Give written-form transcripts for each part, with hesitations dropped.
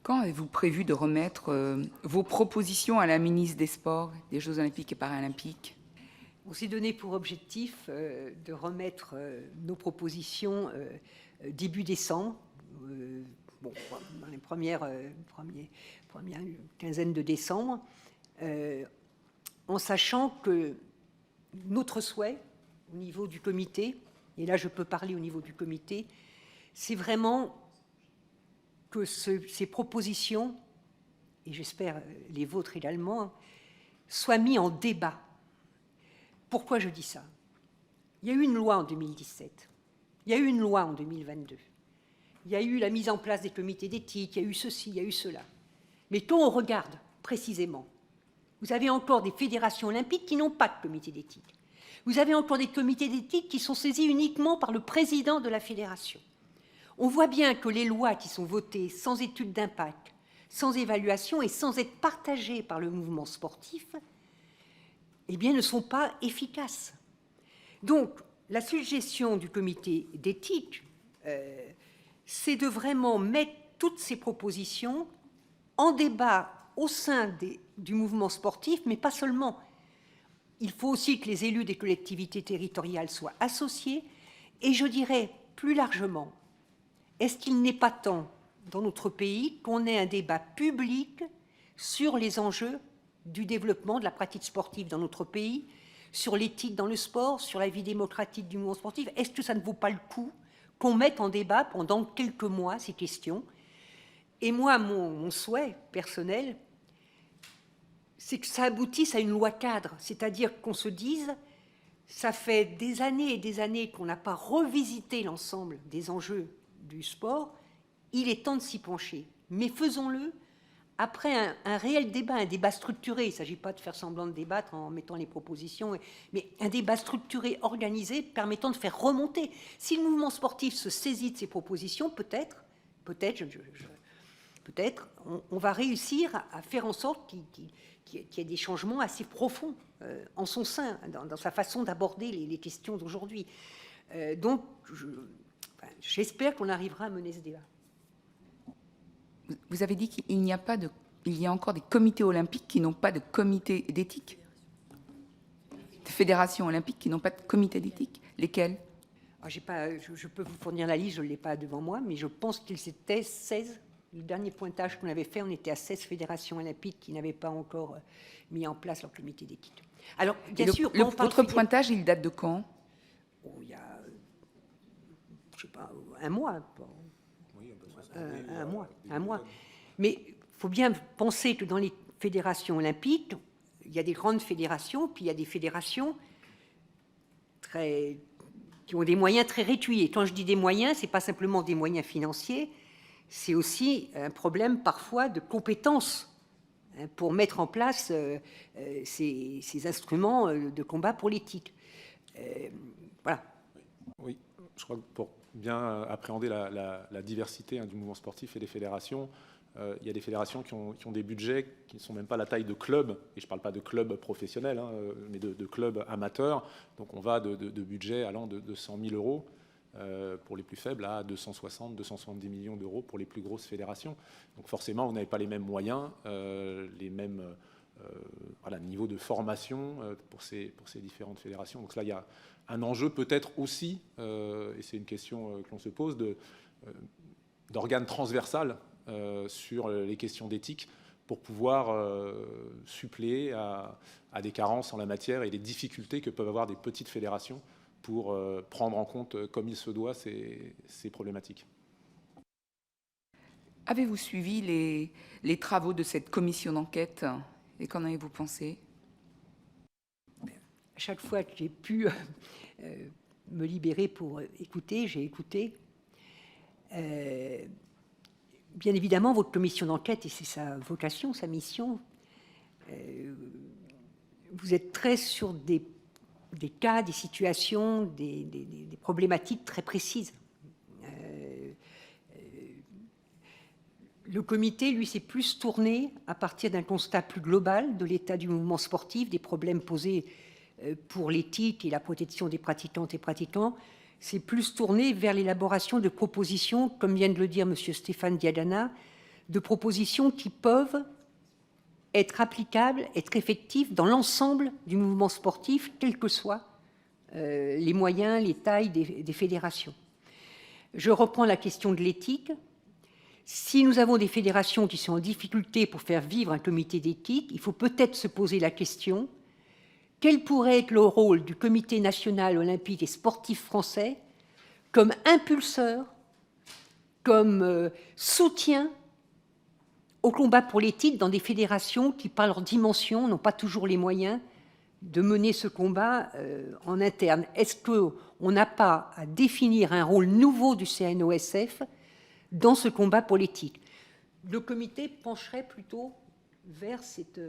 Quand avez-vous prévu de remettre vos propositions à la ministre des Sports, des Jeux Olympiques et Paralympiques? On s'est donné pour objectif de remettre nos propositions début décembre, dans les premières quinzaine de décembre, en sachant que notre souhait au niveau du comité, et là je peux parler au niveau du comité, c'est vraiment que ces propositions, et j'espère les vôtres également, soient mis en débat. Pourquoi je dis ça? Il y a eu une loi en 2017, il y a eu une loi en 2022, il y a eu la mise en place des comités d'éthique, il y a eu ceci, il y a eu cela. Mais quand on regarde précisément, vous avez encore des fédérations olympiques qui n'ont pas de comité d'éthique. Vous avez encore des comités d'éthique qui sont saisis uniquement par le président de la fédération. On voit bien que les lois qui sont votées sans étude d'impact, sans évaluation et sans être partagées par le mouvement sportif, eh bien, ne sont pas efficaces. Donc, la suggestion du comité d'éthique, c'est de vraiment mettre toutes ces propositions en débat au sein du mouvement sportif, mais pas seulement. Il faut aussi que les élus des collectivités territoriales soient associés, et je dirais plus largement, est-ce qu'il n'est pas temps, dans notre pays, qu'on ait un débat public sur les enjeux du développement de la pratique sportive dans notre pays, sur l'éthique dans le sport, sur la vie démocratique du mouvement sportif? Est-ce que ça ne vaut pas le coup qu'on mette en débat pendant quelques mois ces questions? Et moi, mon souhait personnel, c'est que ça aboutisse à une loi cadre, c'est-à-dire qu'on se dise, ça fait des années et des années qu'on n'a pas revisité l'ensemble des enjeux du sport, il est temps de s'y pencher. Mais faisons-le après un réel débat, un débat structuré. Il ne s'agit pas de faire semblant de débattre en mettant les propositions, mais un débat structuré, organisé, permettant de faire remonter. Si le mouvement sportif se saisit de ces propositions, peut-être, on va réussir à faire en sorte qu'il y ait des changements assez profonds en son sein, dans sa façon d'aborder les questions d'aujourd'hui. Donc, j'espère qu'on arrivera à mener ce débat. Vous avez dit qu'il y a encore des comités olympiques qui n'ont pas de comité d'éthique? Des fédérations olympiques qui n'ont pas de comité d'éthique? Lesquelles? Je peux vous fournir la liste, je ne l'ai pas devant moi, mais je pense qu'ils étaient 16. Le dernier pointage qu'on avait fait, on était à 16 fédérations olympiques qui n'avaient pas encore mis en place leur comité d'éthique. Alors, bien sûr... Votre pointage, il date de quand? Il y a, je ne sais pas, un mois. Un mois. Mais il faut bien penser que dans les fédérations olympiques, il y a des grandes fédérations, puis il y a des fédérations qui ont des moyens très réduits. Et quand je dis des moyens, ce n'est pas simplement des moyens financiers, c'est aussi un problème parfois de compétences pour mettre en place ces instruments de combat pour l'éthique. Voilà. Oui, je crois que pour bien appréhender la diversité du mouvement sportif et des fédérations, il y a des fédérations qui ont des budgets qui ne sont même pas la taille de clubs, et je ne parle pas de clubs professionnels, mais de clubs amateurs. Donc on va de budgets allant de 100 000 euros pour les plus faibles à 260, 270 millions d'euros pour les plus grosses fédérations. Donc forcément, vous n'avez pas les mêmes moyens, les mêmes niveaux de formation pour ces différentes fédérations. Donc là, il y a un enjeu peut-être aussi, et c'est une question que l'on se pose, d'organes transversales sur les questions d'éthique pour pouvoir suppléer à des carences en la matière et des difficultés que peuvent avoir des petites fédérations pour prendre en compte comme il se doit ces problématiques. Avez-vous suivi les travaux de cette commission d'enquête et qu'en avez-vous pensé? À chaque fois que j'ai pu me libérer pour écouter, j'ai écouté. Bien évidemment, votre commission d'enquête, et c'est sa vocation, sa mission, vous êtes très sur des cas, des situations, des problématiques très précises. Le comité, lui, s'est plus tourné à partir d'un constat plus global de l'état du mouvement sportif, des problèmes posés pour l'éthique et la protection des pratiquantes et pratiquants. C'est plus tourné vers l'élaboration de propositions, comme vient de le dire M. Stéphane Diadana, de propositions qui peuvent être applicables, être effectives dans l'ensemble du mouvement sportif, quels que soient les moyens, les tailles des fédérations. Je reprends la question de l'éthique. Si nous avons des fédérations qui sont en difficulté pour faire vivre un comité d'éthique, il faut peut-être se poser la question: quel pourrait être le rôle du Comité national olympique et sportif français comme impulseur, comme soutien au combat pour l'éthique dans des fédérations qui, par leur dimension, n'ont pas toujours les moyens de mener ce combat en interne? Est-ce qu'on n'a pas à définir un rôle nouveau du CNOSF dans ce combat pour l'éthique? Le comité pencherait plutôt vers cette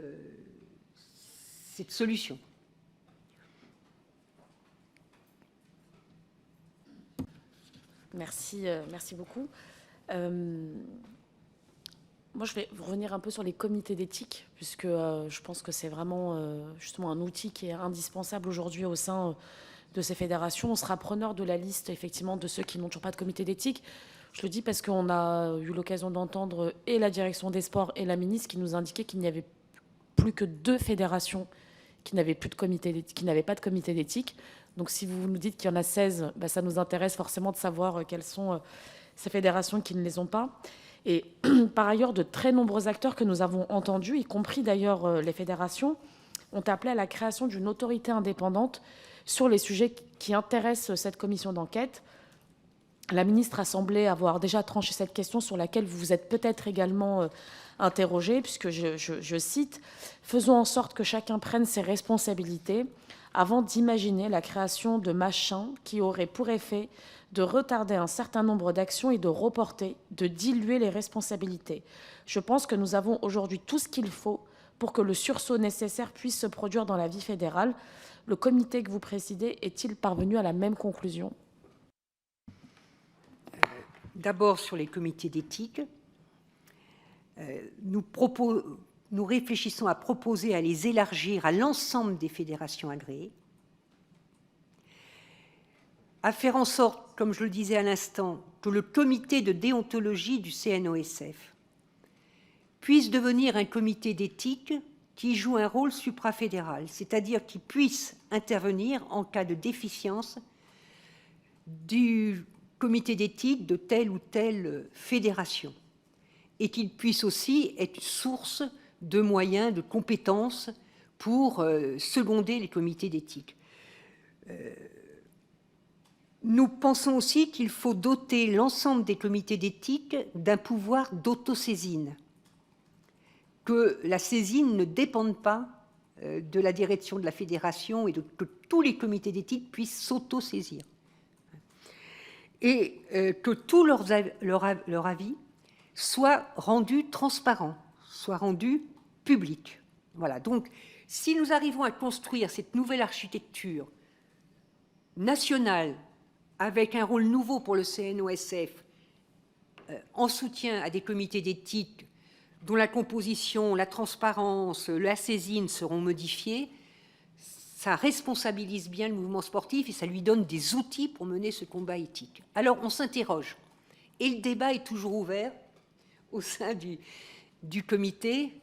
solution. Merci, merci beaucoup. Moi, je vais revenir un peu sur les comités d'éthique, puisque je pense que c'est vraiment justement un outil qui est indispensable aujourd'hui au sein de ces fédérations. On sera preneur de la liste, effectivement, de ceux qui n'ont toujours pas de comité d'éthique. Je le dis parce qu'on a eu l'occasion d'entendre et la direction des sports et la ministre qui nous indiquaient qu'il n'y avait plus que 2 fédérations qui n'avaient pas de comité d'éthique. Donc, si vous nous dites qu'il y en a 16, bah, ça nous intéresse forcément de savoir quelles sont ces fédérations qui ne les ont pas. Et par ailleurs, de très nombreux acteurs que nous avons entendus, y compris d'ailleurs les fédérations, ont appelé à la création d'une autorité indépendante sur les sujets qui intéressent cette commission d'enquête. La ministre a semblé avoir déjà tranché cette question sur laquelle vous vous êtes peut-être également interrogé, puisque je cite « Faisons en sorte que chacun prenne ses responsabilités avant d'imaginer la création de machins qui auraient pour effet de retarder un certain nombre d'actions et de reporter, de diluer les responsabilités. Je pense que nous avons aujourd'hui tout ce qu'il faut pour que le sursaut nécessaire puisse se produire dans la vie fédérale. Le comité que vous présidez est-il parvenu à la même conclusion ? D'abord, sur les comités d'éthique, nous réfléchissons à proposer à les élargir à l'ensemble des fédérations agréées, à faire en sorte, comme je le disais à l'instant, que le comité de déontologie du CNOSF puisse devenir un comité d'éthique qui joue un rôle suprafédéral, c'est-à-dire qui puisse intervenir en cas de déficience du comité d'éthique de telle ou telle fédération, et qu'il puisse aussi être source de moyens, de compétences pour seconder les comités d'éthique. Nous pensons aussi qu'il faut doter l'ensemble des comités d'éthique d'un pouvoir d'autosaisine, que la saisine ne dépende pas de la direction de la fédération et que tous les comités d'éthique puissent s'autosaisir. Et que tous leur avis soit rendu transparent, soit rendu public. Voilà. Donc, si nous arrivons à construire cette nouvelle architecture nationale avec un rôle nouveau pour le CNOSF en soutien à des comités d'éthique dont la composition, la transparence, la saisine seront modifiées, ça responsabilise bien le mouvement sportif et ça lui donne des outils pour mener ce combat éthique. Alors, on s'interroge. Et le débat est toujours ouvert au sein du comité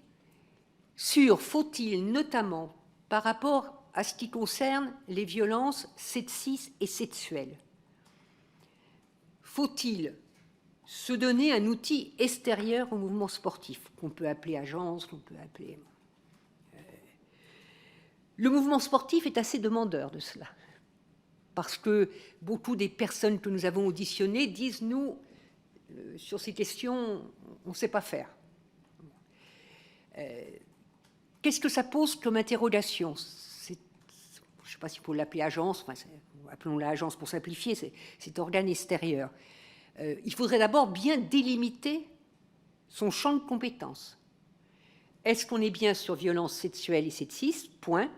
sur, faut-il notamment, par rapport à ce qui concerne les violences sexistes et sexuelles, faut-il se donner un outil extérieur au mouvement sportif, qu'on peut appeler agence, qu'on peut appeler... Le mouvement sportif est assez demandeur de cela, parce que beaucoup des personnes que nous avons auditionnées disent, nous, sur ces questions, on ne sait pas faire. Qu'est-ce que ça pose comme interrogation ? Je ne sais pas s'il faut l'appeler agence, enfin, appelons-la agence pour simplifier, c'est organe extérieur. Il faudrait d'abord bien délimiter son champ de compétences. Est-ce qu'on est bien sur violence sexuelle et sexiste, point,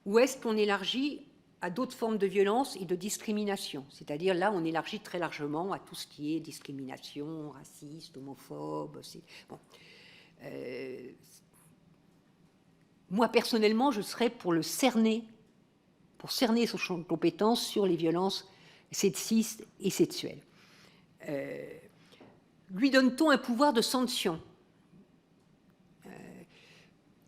ou est-ce qu'on élargit à d'autres formes de violence et de discrimination? C'est-à-dire, là, on élargit très largement à tout ce qui est discrimination, raciste, homophobe. Bon. Moi, personnellement, je serais pour cerner son champ de compétences sur les violences sexistes et sexuelles. Lui donne-t-on un pouvoir de sanction?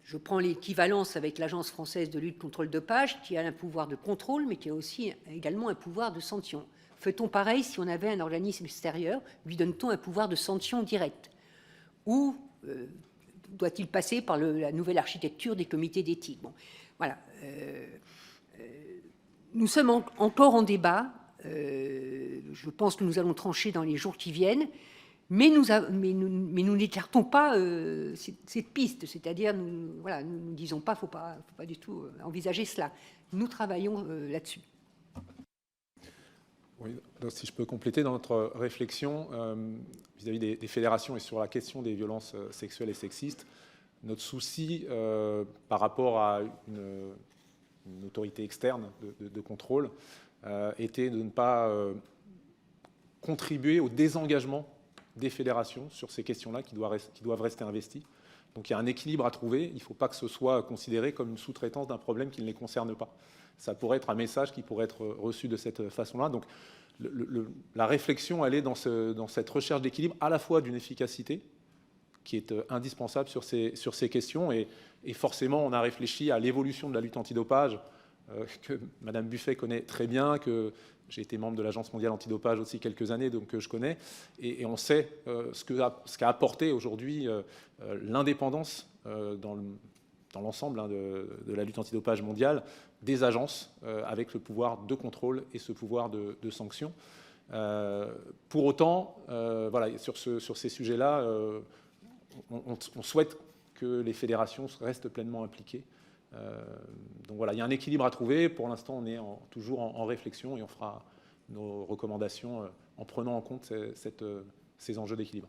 Je prends l'équivalence avec l'Agence française de lutte contre le dopage, qui a un pouvoir de contrôle, mais qui a aussi également un pouvoir de sanction. Fait-on pareil si on avait un organisme extérieur? Lui donne-t-on un pouvoir de sanction direct? Ou doit-il passer par la nouvelle architecture des comités d'éthique? Bon, voilà. Nous sommes encore en débat. Je pense que nous allons trancher dans les jours qui viennent. Mais nous n'écartons pas cette piste, c'est-à-dire nous ne disons pas, faut pas du tout envisager cela. Nous travaillons là-dessus. Oui, donc si je peux compléter dans notre réflexion vis-à-vis des fédérations et sur la question des violences sexuelles et sexistes, notre souci par rapport à une autorité externe de contrôle était de ne pas contribuer au désengagement des fédérations sur ces questions-là qui doivent rester investies. Donc il y a un équilibre à trouver. Il ne faut pas que ce soit considéré comme une sous-traitance d'un problème qui ne les concerne pas. Ça pourrait être un message qui pourrait être reçu de cette façon-là. Donc la réflexion, elle est dans cette recherche d'équilibre, à la fois d'une efficacité qui est indispensable sur ces questions. Et forcément, on a réfléchi à l'évolution de la lutte antidopage, que Madame Buffet connaît très bien, que j'ai été membre de l'Agence mondiale antidopage aussi quelques années, donc je connais. Et on sait ce qu'a apporté aujourd'hui l'indépendance dans l'ensemble de la lutte antidopage mondiale des agences avec le pouvoir de contrôle et ce pouvoir de sanction. Pour autant, voilà, sur ces sujets-là, on souhaite que les fédérations restent pleinement impliquées. Donc voilà, il y a un équilibre à trouver. Pour l'instant, on est toujours en réflexion et on fera nos recommandations en prenant en compte ces enjeux d'équilibre.